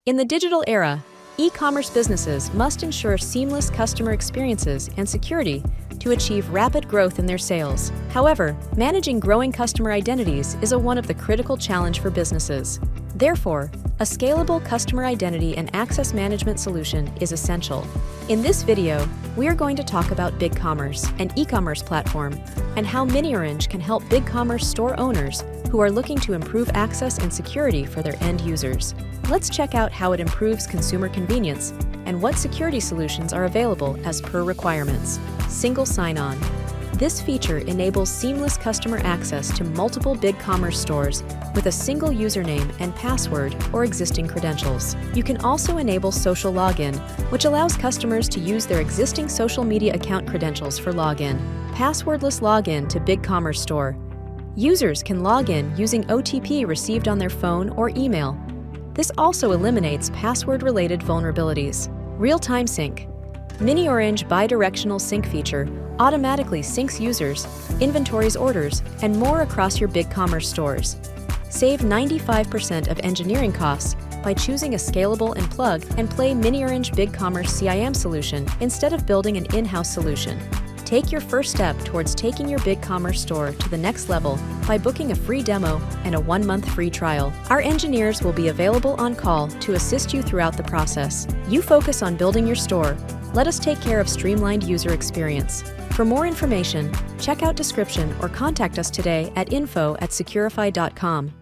In the digital era, e-commerce businesses must ensure seamless customer experiences and security to achieve rapid growth in their sales. However, managing growing customer identities is one of the critical challenge for businesses. Therefore, a scalable customer identity and access management solution is essential. In this video, we are going to talk about BigCommerce, an e-commerce platform, and how miniOrange can help BigCommerce store owners who are looking to improve access and security for their end users. Let's check out how it improves consumer convenience and what security solutions are available as per requirements. Single sign-on. This feature enables seamless customer access to multiple BigCommerce stores with a single username and password or existing credentials. You can also enable social login, which allows customers to use their existing social media account credentials for login. Passwordless login to BigCommerce Store. Users can log in using OTP received on their phone or email. This also eliminates password-related vulnerabilities. Real-time sync. miniOrange bidirectional sync feature automatically syncs users, inventories orders, and more across your BigCommerce stores. Save 95% of engineering costs by choosing a scalable and plug-and-play miniOrange BigCommerce CIAM solution instead of building an in-house solution. Take your first step towards taking your BigCommerce store to the next level by booking a free demo and a 1-month free trial. Our engineers will be available on call to assist you throughout the process. You focus on building your store. Let us take care of streamlined user experience. For more information, check out description or contact us today at info@securify.com.